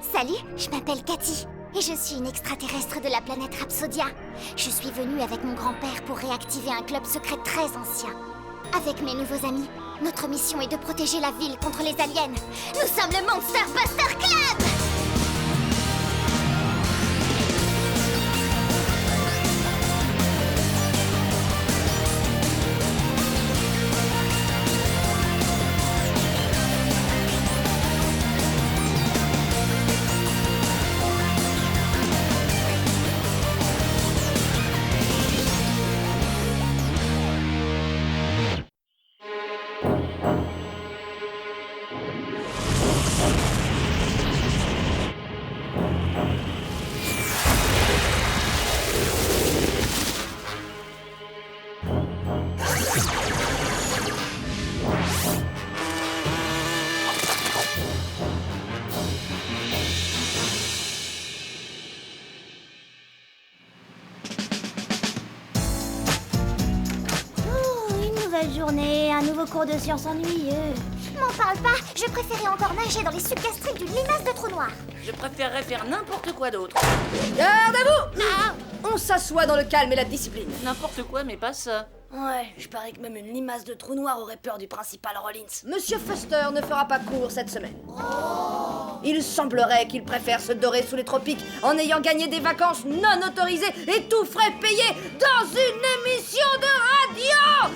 Salut, je m'appelle Cathy et je suis une extraterrestre de la planète Rhapsodia. Je suis venue avec mon grand-père pour réactiver un club secret très ancien. Avec mes nouveaux amis, notre mission est de protéger la ville contre les aliens. Nous sommes le Monster Buster Club! Journée, un nouveau cours de sciences ennuyeux. M'en parle pas, je préférais encore nager dans les subgastriques d'une limace de trou noir. Je préférerais faire n'importe quoi d'autre. Garde à vous! On s'assoit dans le calme et la discipline. N'importe quoi, mais pas ça. Ouais, je parie que même une limace de trou noir aurait peur du principal Rollins. Monsieur Fuster ne fera pas court cette semaine. Il semblerait qu'il préfère se dorer sous les tropiques en ayant gagné des vacances non autorisées et tout frais payés dans une émission de radio!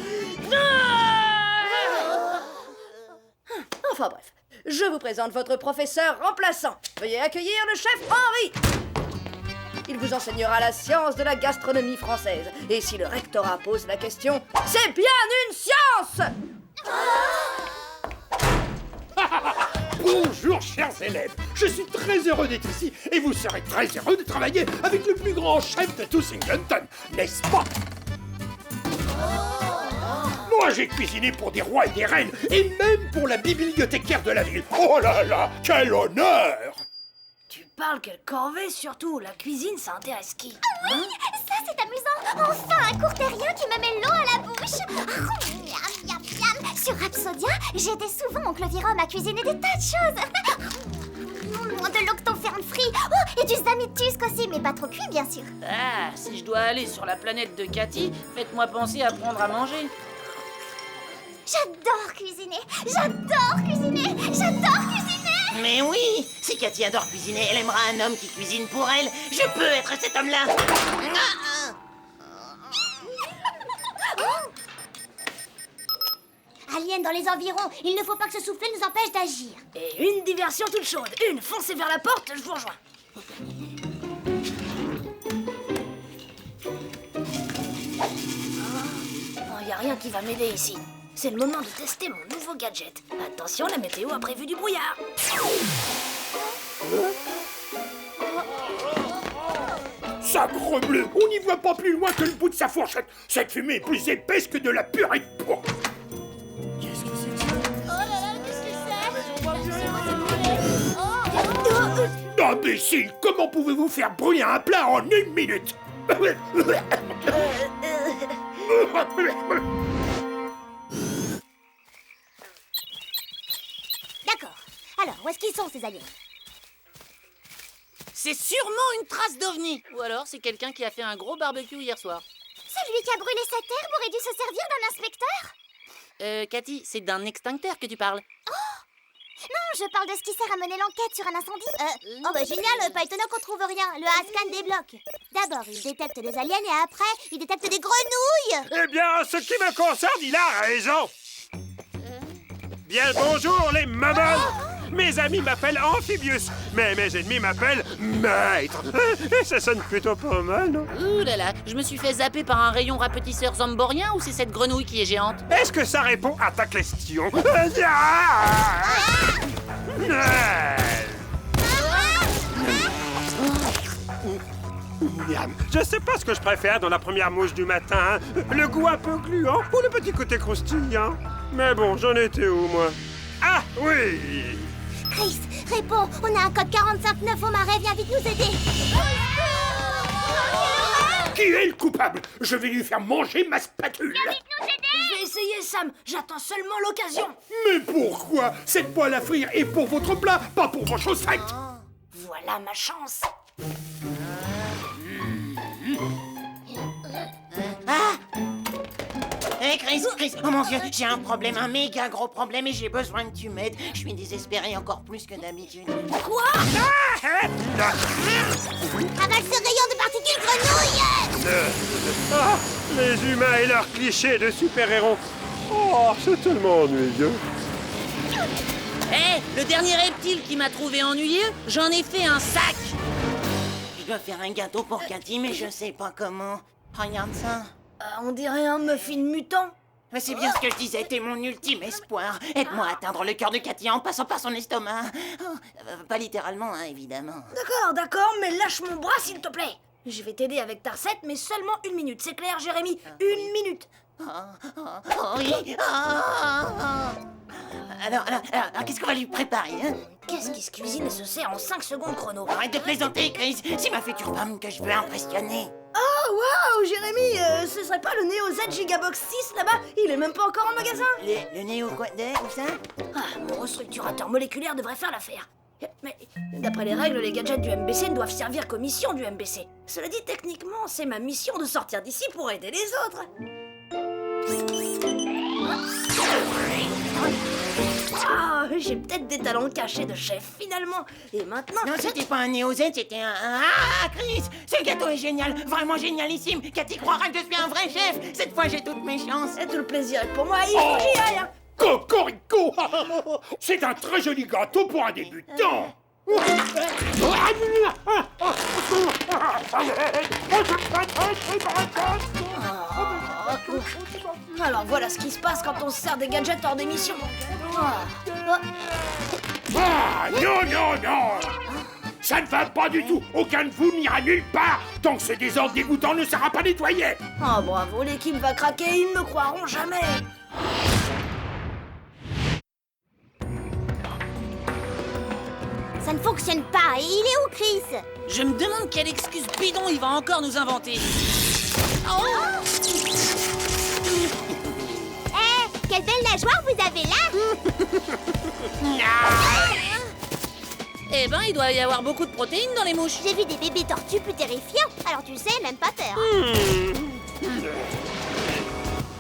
Enfin bref, je vous présente votre professeur remplaçant. Veuillez accueillir le chef Henri. Il vous enseignera la science de la gastronomie française. Et si le rectorat pose la question, c'est bien une science! Bonjour chers élèves, je suis très heureux d'être ici et vous serez très heureux de travailler avec le plus grand chef de tout Singleton, n'est-ce pas? Moi j'ai cuisiné pour des rois et des reines et même pour la bibliothécaire de la ville. Oh là là, quel honneur! Tu parles quelle corvée surtout, la cuisine ça intéresse qui? Ah oui, ça c'est amusant. Enfin un cours terrien qui me met l'eau à la bouche. Miam, miam, miam. Sur Rhapsodia, j'aidais souvent Oncle Virom à cuisiner des tas de choses. De l'octoferne frit. Oh, et du zamitusque aussi, mais pas trop cuit bien sûr. Ah, si je dois aller sur la planète de Cathy, faites-moi penser à prendre à manger. J'adore cuisiner, j'adore cuisiner, j'adore cuisiner. Mais oui, si Cathy adore cuisiner, elle aimera un homme qui cuisine pour elle. Je peux être cet homme-là. Alien dans les environs, il ne faut pas que ce soufflet nous empêche d'agir. Et une diversion toute chaude. Foncez vers la porte, je vous rejoins. Oh, y a rien qui va m'aider ici. C'est le moment de tester mon nouveau gadget. Attention, la météo a prévu du brouillard. Sacrebleu, on n'y voit pas plus loin que le bout de sa fourchette. Cette fumée est plus épaisse que de la purée de pois. Qu'est-ce que c'est que ça? Oh là là, qu'est-ce que c'est? Imbécile, comment pouvez-vous faire brûler un plat en 1 minute? D'accord. Alors, où est-ce qu'ils sont ces aliens? C'est sûrement une trace d'ovni. Ou alors c'est quelqu'un qui a fait un gros barbecue hier soir. Celui qui a brûlé sa terre aurait dû se servir d'un inspecteur? Cathy, c'est d'un extincteur que tu parles. Non, je parle de ce qui sert à mener l'enquête sur un incendie. Oh bah génial, pas étonnant qu'on trouve rien. Le Hascan débloque. D'abord, il détecte des aliens et après, il détecte des grenouilles. Eh bien, ce qui me concerne, il a raison. Bien le bonjour, les mamans. Mes amis m'appellent Amphibius, mais mes ennemis m'appellent Maître. Et ça sonne plutôt pas mal, non? Ouh là là, je me suis fait zapper par un rayon rapetisseur zamborien ou c'est cette grenouille qui est géante? Est-ce que ça répond à ta question? Je sais pas ce que je préfère dans la première mouche du matin. Le goût un peu gluant ou le petit côté croustillant. Mais bon, j'en étais où, moi? Ah, oui! Chris, réponds, on a un code 45-9 au marais, viens vite nous aider. Qui est le coupable? Je vais lui faire manger ma spatule. Je vais essayer, Sam. J'attends seulement l'occasion. Mais pourquoi? Cette poêle à frire est pour votre plat, pas pour vos chaussettes. Voilà ma chance. Hé, Chris, oh mon Dieu, j'ai un problème, un méga gros problème et j'ai besoin que tu m'aides. Je suis désespéré encore plus que d'habitude. Quoi? Avale ce rayon de particules grenouilles! Ah, les humains et leurs clichés de super-héros. Oh, c'est tellement ennuyeux. Hé, le dernier reptile qui m'a trouvé ennuyeux, j'en ai fait un sac. Je dois faire un gâteau pour Cathy, mais je sais pas comment. Regarde ça. On dirait un muffin mutant. Mais c'est bien ce que je disais, t'es mon ultime espoir. Aide-moi à atteindre le cœur de Cathy en passant par son estomac. Oh, pas littéralement, hein, évidemment. D'accord, mais lâche mon bras s'il te plaît. Je vais t'aider avec ta recette, mais seulement 1 minute. C'est clair, Jérémy? 1 minute. Oh, oui. Alors, qu'est-ce qu'on va lui préparer, hein? Qu'est-ce qui se cuisine et se sert en 5 secondes chrono? Arrête de plaisanter, Chris. C'est ma future femme que je veux impressionner. Oh, waouh, Jérémy, ce serait pas le Neo Z Gigabox 6 là-bas? Il est même pas encore en magasin. Le néo quoi de où ça? Mon restructurateur moléculaire devrait faire l'affaire. Mais d'après les règles, les gadgets du MBC ne doivent servir qu'aux missions du MBC. Cela dit, techniquement, c'est ma mission de sortir d'ici pour aider les autres. Ah, j'ai peut-être des talents cachés de chef finalement. Et maintenant... Non, c'était pas un Néo Z, c'était un... Ah, Chris! Ce gâteau est génial, vraiment génialissime. Cathy croira que je suis un vrai chef. Cette fois, j'ai toutes mes chances. Et tout le plaisir est pour moi, il faut que j'y aille, hein. Cocorico! C'est un très joli gâteau pour un débutant. Alors voilà ce qui se passe quand on se sert des gadgets hors d'émission. Ah, non! Ça ne va pas du tout. Aucun de vous n'ira nulle part tant que ce désordre dégoûtant ne sera pas nettoyé. Oh bravo, l'équipe va craquer, ils ne me croiront jamais. Ça ne fonctionne pas. Et il est où, Chris? Je me demande quelle excuse bidon il va encore nous inventer. Quelle belle nageoire vous avez là! Eh ben, il doit y avoir beaucoup de protéines dans les mouches. J'ai vu des bébés tortues plus terrifiants, alors tu sais, même pas peur.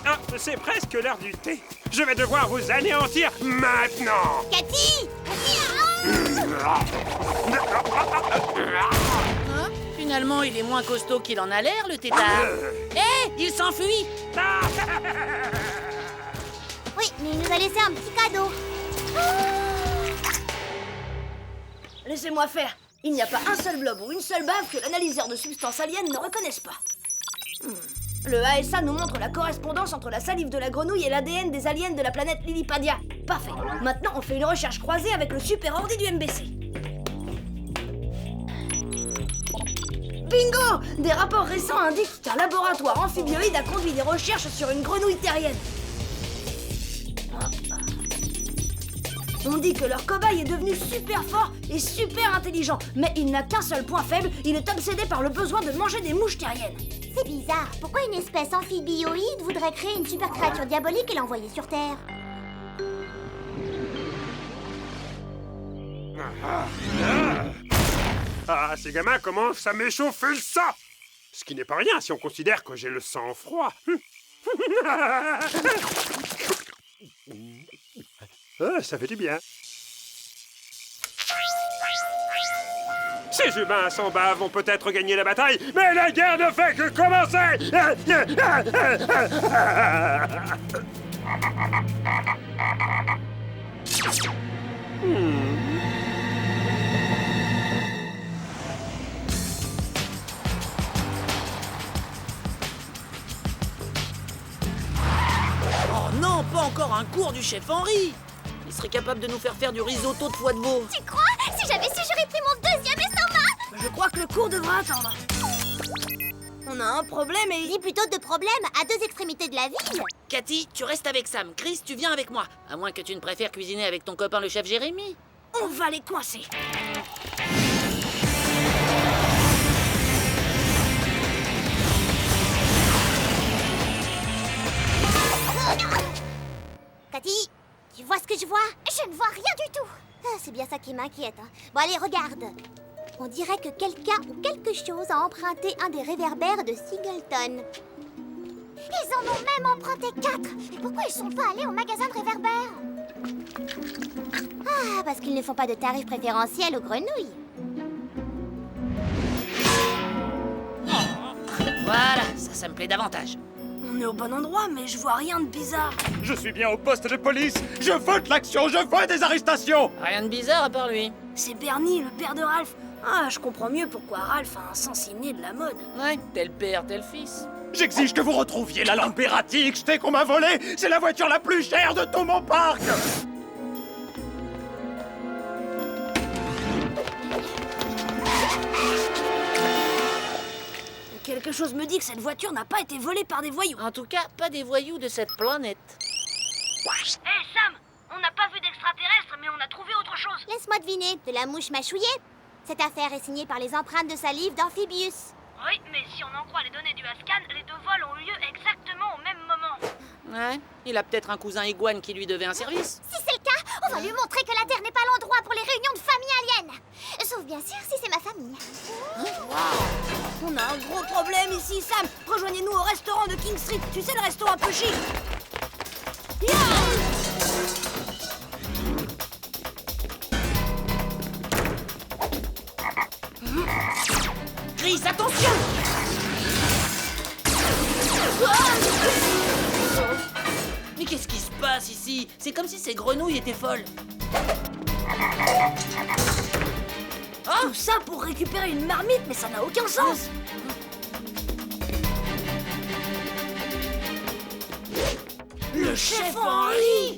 Ah, c'est presque l'heure du thé. Je vais devoir vous anéantir maintenant. Cathy! Hein? Finalement, il est moins costaud qu'il en a l'air, le tétard. Hé, il s'enfuit. Oui, mais il nous a laissé un petit cadeau. Laissez-moi faire. Il n'y a pas un seul blob ou une seule bave que l'analyseur de substances aliens ne reconnaisse pas. Le ASA nous montre la correspondance entre la salive de la grenouille et l'ADN des aliens de la planète Lilipadia. Parfait. Maintenant, on fait une recherche croisée avec le super ordi du MBC. Bingo! Des rapports récents indiquent qu'un laboratoire amphibioïde a conduit des recherches sur une grenouille terrienne. On dit que leur cobaye est devenu super fort et super intelligent, mais il n'a qu'un seul point faible, il est obsédé par le besoin de manger des mouches terriennes. C'est bizarre. Pourquoi une espèce amphibioïde voudrait créer une super créature diabolique et l'envoyer sur Terre? Ah, ces gamins commencent à m'échauffer le sang. Ce qui n'est pas rien si on considère que j'ai le sang froid. Ah, ça fait du bien. Ces humains sans bave vont peut-être gagner la bataille, mais la guerre ne fait que commencer. Oh non, pas encore un cours du chef Henri. Il serait capable de nous faire du risotto de foie de veau. Tu crois? Si j'avais su, j'aurais pris mon deuxième estomac! Je crois que le cours devra attendre. On a un problème et... Dis plutôt de problème à deux extrémités de la ville. Cathy, tu restes avec Sam. Chris, tu viens avec moi. À moins que tu ne préfères cuisiner avec ton copain le chef Jérémy. On va les coincer. Cathy, tu vois ce que je vois? Je ne vois rien du tout. Ah, c'est bien ça qui m'inquiète. Hein. Bon, allez, regarde. On dirait que quelqu'un ou quelque chose a emprunté un des réverbères de Singleton. Ils en ont même emprunté 4. Et pourquoi ils sont pas allés au magasin de réverbères? Ah, parce qu'ils ne font pas de tarifs préférentiels aux grenouilles. Voilà, ça me plaît davantage. On est au bon endroit, mais je vois rien de bizarre. Je suis bien au poste de police. Je veux de l'action, je veux des arrestations. Rien de bizarre à part lui. C'est Bernie, le père de Ralph. Ah, je comprends mieux pourquoi Ralph a un sens inné de la mode. Ouais, tel père, tel fils. J'exige que vous retrouviez la lampe erratique jetée qu'on m'a volée. C'est la voiture la plus chère de tout mon parc. Quelque chose me dit que cette voiture n'a pas été volée par des voyous. En tout cas, pas des voyous de cette planète. Hé Sam, on n'a pas vu d'extraterrestre, mais on a trouvé autre chose. Laisse-moi deviner, de la mouche mâchouillée. Cette affaire est signée par les empreintes de salive d'Amphibius. Oui, mais si on en croit les données du Ascan, les deux vols ont eu lieu exactement au même moment. Ouais, il a peut-être un cousin iguane qui lui devait un service. Si c'est le cas, on va lui montrer que la Terre n'est pas l'endroit pour les réunions de famille aliens. Sauf bien sûr si c'est ma famille. On a un gros problème ici, Sam. Rejoignez-nous au restaurant de King Street. Tu sais, le restaurant un peu chic. Chris, attention! Mais qu'est-ce qui se passe ici? C'est comme si ces grenouilles étaient folles. Tout ça pour récupérer une marmite, mais ça n'a aucun sens. Le chef Henri!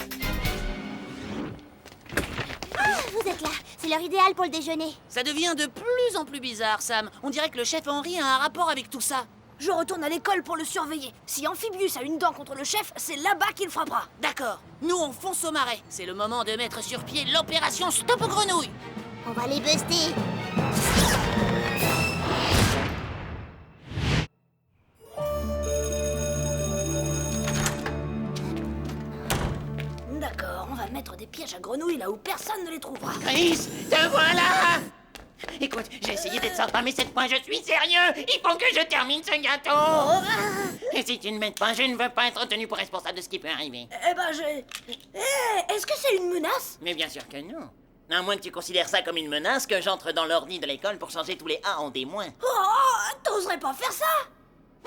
Vous êtes là, c'est l'heure idéale pour le déjeuner. Ça devient de plus en plus bizarre, Sam. On dirait que le chef Henri a un rapport avec tout ça. Je retourne à l'école pour le surveiller. Si Amphibius a une dent contre le chef, c'est là-bas qu'il frappera. D'accord, nous on fonce au marais. C'est le moment de mettre sur pied l'opération Stop aux grenouilles. On va les buster. D'accord, on va mettre des pièges à grenouilles là où personne ne les trouvera. Chris, te voilà! Écoute, j'ai essayé d'être sympa, mais cette fois je suis sérieux! Il faut que je termine ce gâteau! Et si tu ne m'aides pas, je ne veux pas être tenu pour responsable de ce qui peut arriver. Eh ben, est-ce que c'est une menace? Mais bien sûr que non. À moins que tu considères ça comme une menace que j'entre dans l'ordi de l'école pour changer tous les A en des moins. Oh, t'oserais pas faire ça?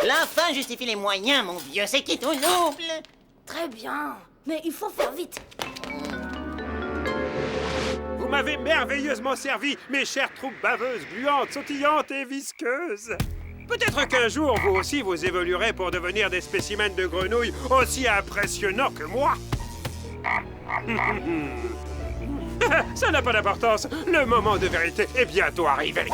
La fin justifie les moyens, mon vieux, c'est qui tout double! Très bien, mais il faut faire vite. Vous m'avez merveilleusement servi, mes chères troupes baveuses, gluantes, sautillantes et visqueuses. Peut-être qu'un jour, vous aussi, vous évoluerez pour devenir des spécimens de grenouilles aussi impressionnants que moi. Ça n'a pas d'importance. Le moment de vérité est bientôt arrivé.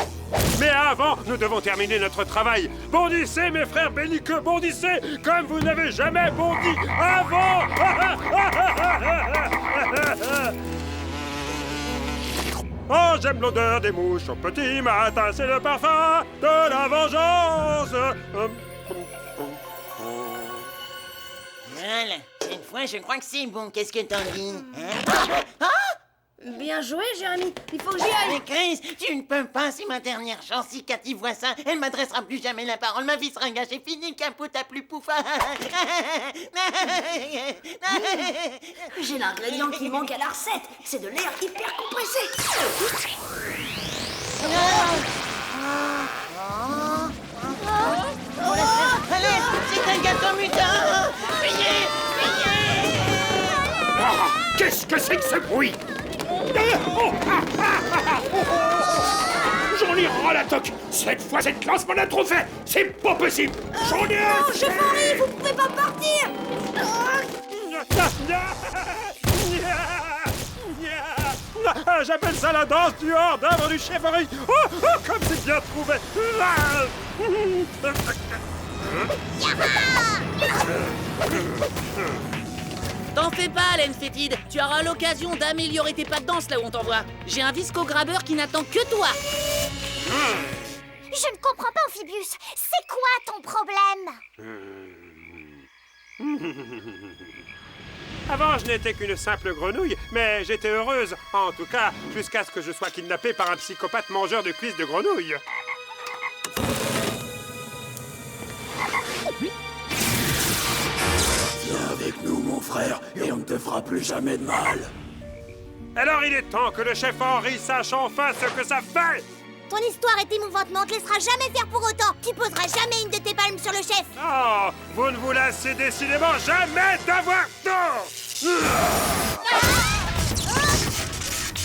Mais avant, nous devons terminer notre travail. Bondissez, mes frères belliqueux, bondissez comme vous n'avez jamais bondi avant. Oh, j'aime l'odeur des mouches au petit matin, c'est le parfum de la vengeance. Voilà, cette fois je crois que c'est bon, qu'est-ce que t'en dis? Bien joué, Jérémy. Il faut que j'y aille. Mais Chris, tu ne peux pas, c'est ma dernière chance. Si Cathy voit ça, elle m'adressera plus jamais la parole. Ma vie sera gâchée, fini, capot à plus pouf. J'ai l'ingrédient qui manque à la recette. C'est de l'air hyper compressé. Allez, c'est un gâteau mutant. Payez, payez. Ah, qu'est-ce que c'est que ce bruit? J'en ai ras la toque. Cette fois, cette classe m'en a trop fait. C'est pas possible. J'en ai Non, chef Henri, vous pouvez pas partir. J'appelle ça la danse du hors-d'œuvre du chef Henri. Oh, comme c'est bien trouvé. T'en fais pas, laine fétide. Tu auras l'occasion d'améliorer tes pas de danse là où on t'envoie. J'ai un visco-grabeur qui n'attend que toi. Je ne comprends pas, Amphibius. C'est quoi ton problème? Avant, je n'étais qu'une simple grenouille, mais j'étais heureuse, en tout cas, jusqu'à ce que je sois kidnappée par un psychopathe mangeur de cuisses de grenouille. Viens avec nous, mon frère, et on ne te fera plus jamais de mal. Alors il est temps que le chef Henri sache enfin ce que ça fait! Ton histoire est émouvante, mais on te laissera jamais faire pour autant. Tu poseras jamais une de tes palmes sur le chef. Oh, vous ne vous lassez décidément jamais d'avoir tort!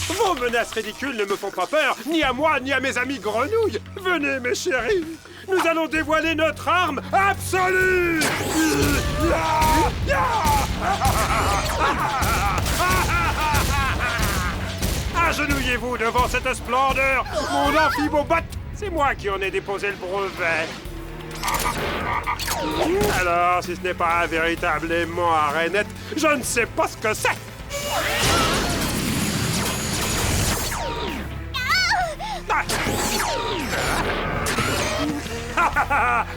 Vos menaces ridicules ne me font pas peur, ni à moi, ni à mes amis grenouilles. Venez, mes chéris, nous allons dévoiler notre arme absolue! Agenouillez-vous devant cette splendeur, mon amphibobot! C'est moi qui en ai déposé le brevet. Alors, si ce n'est pas un véritable aimant à rainette, je ne sais pas ce que c'est!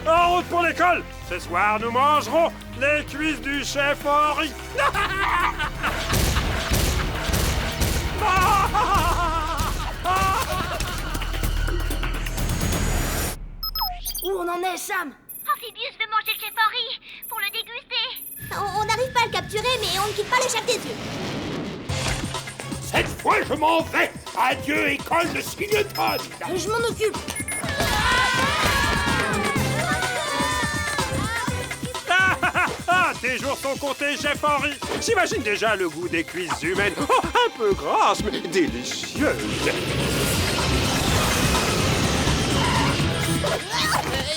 En route pour l'école! Ce soir, nous mangerons les cuisses du chef Henri! Où on en est, Sam? Amphibius veut manger le chef Henri pour le déguster. On n'arrive pas à le capturer, mais on ne quitte pas le chef des yeux. Cette fois, je m'en vais. Adieu, école de Signeton. Je m'en occupe. Tes jours sont comptés, chef Henri. J'imagine déjà le goût des cuisses humaines. Oh, un peu grasses, mais délicieuses.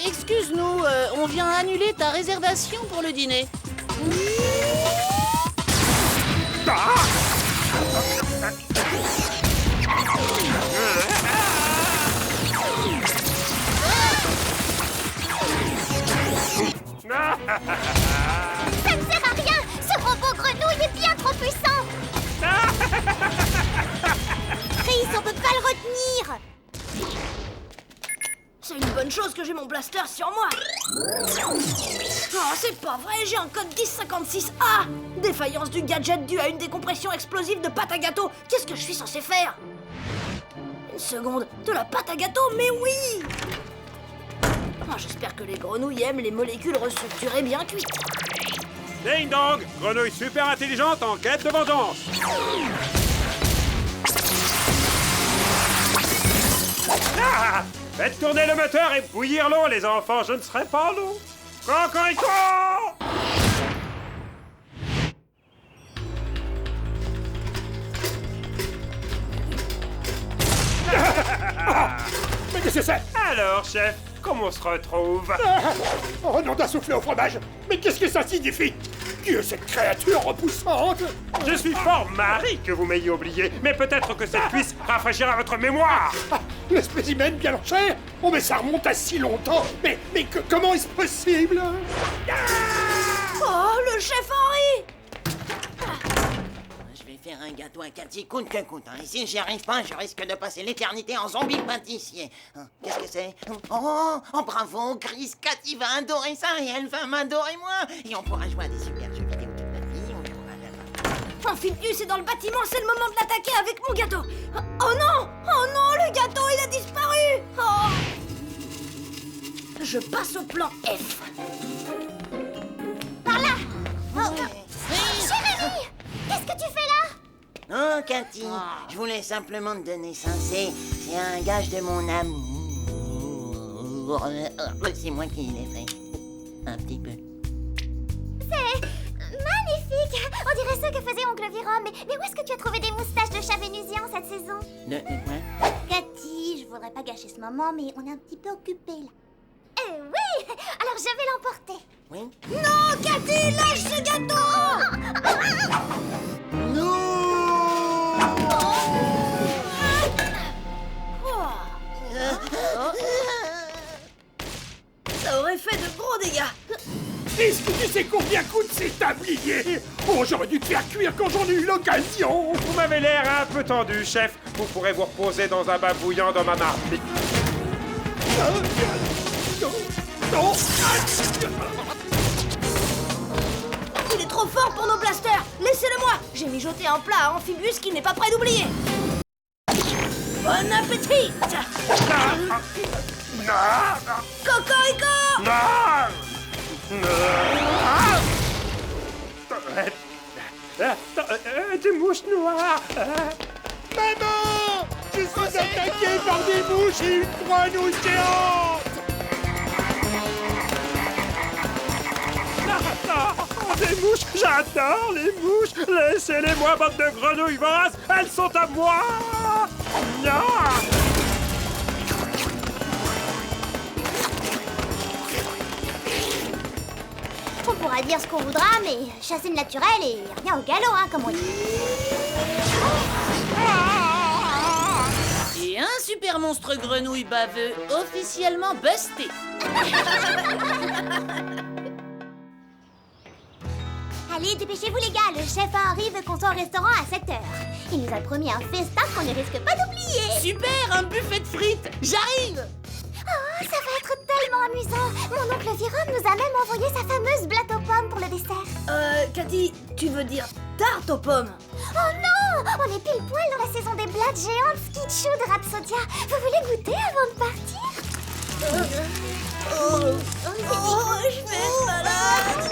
Excuse-nous, on vient annuler ta réservation pour le dîner. Ah! Ça ne sert à rien. Ce robot grenouille est bien trop puissant. Chris, on peut pas le retenir. C'est une bonne chose que j'ai mon blaster sur moi. Oh, c'est pas vrai, j'ai un code 1056A. Défaillance du gadget due à une décompression explosive de pâte à gâteau. Qu'est-ce que je suis censé faire? Une seconde, de la pâte à gâteau, mais oui! Oh, j'espère que les grenouilles aiment les molécules restructurées bien cuites. Ding dong, grenouille super intelligente en quête de vengeance. Ah! Faites tourner le moteur et bouillir l'eau, les enfants, je ne serai pas l'eau. Cocorico! Mais qu'est-ce que c'est? Alors, chef, comment on se retrouve? Oh non, d'un soufflé au fromage. Mais qu'est-ce que ça signifie? Qui est cette créature repoussante? Je suis fort Marie que vous m'ayez oublié, mais peut-être que cette cuisse rafraîchira votre mémoire. Ah, le spécimen bien en chair? Oh, mais ça remonte à si longtemps. Mais comment est-ce possible? Oh, le chef Henri! Je vais faire un gâteau à Cathy coûte que coûte. Et si j'y arrive pas, je risque de passer l'éternité en zombie pâtissier. Qu'est-ce que c'est? Oh, bravo, Chris. Cathy va adorer ça et elle va m'adorer moi. Et on pourra jouer à des super jeux vidéo toute la vie. On pourra... Amphibius est dans le bâtiment, c'est le moment de l'attaquer avec mon gâteau. Oh non! Oh non, le gâteau, il a disparu! Oh! Je passe au plan F. Par là. Chérie, qu'est-ce que tu fais là? Oh, Cathy, je voulais simplement te donner ça. C'est un gage de mon amour. C'est moi qui l'ai fait. Un petit peu. C'est magnifique. On dirait ceux que faisait Oncle Véron. Mais où est-ce que tu as trouvé des moustaches de chat vénusien cette saison? De quoi? Cathy, je voudrais pas gâcher ce moment, mais on est un petit peu occupés là. Oui, alors je vais l'emporter. Oui? Non, Cathy, lâche ce gâteau! Ça aurait fait de gros dégâts. Est-ce que tu sais combien coûte ces tabliers? Oh, j'aurais dû te faire cuire quand j'en ai eu l'occasion. Vous m'avez l'air un peu tendu, chef. Vous pourrez vous reposer dans un bain bouillant dans ma marmite. Non. Il est trop trop fort pour nos blasters. Laissez-le-moi. J'ai mijoté un plat à Amphibius qu'il n'est pas prêt d'oublier. Bon appétit. Cocorico. Des mouches noires. Maman! Je suis attaqué par des mouches et une grenouille géante! Des mouches, j'adore les mouches. Laissez-les-moi, bande de grenouilles voraces. Elles sont à moi. On pourra dire ce qu'on voudra, mais chasser le naturel et rien au galop, hein, comme on dit. Et un super monstre grenouille baveux officiellement busté. Allez, dépêchez-vous les gars, le chef Henri veut qu'on soit au restaurant à 7h. Il nous a promis un festin qu'on ne risque pas d'oublier. Super, un buffet de frites. J'arrive. Oh, ça va être tellement amusant. Mon oncle Virom nous a même envoyé sa fameuse blatte aux pommes pour le dessert. Cathy, tu veux dire tarte aux pommes? Oh non, on est pile poil dans la saison des blattes géantes Skitchou de Rapsodia. Vous voulez goûter avant de partir? Je vais être malade.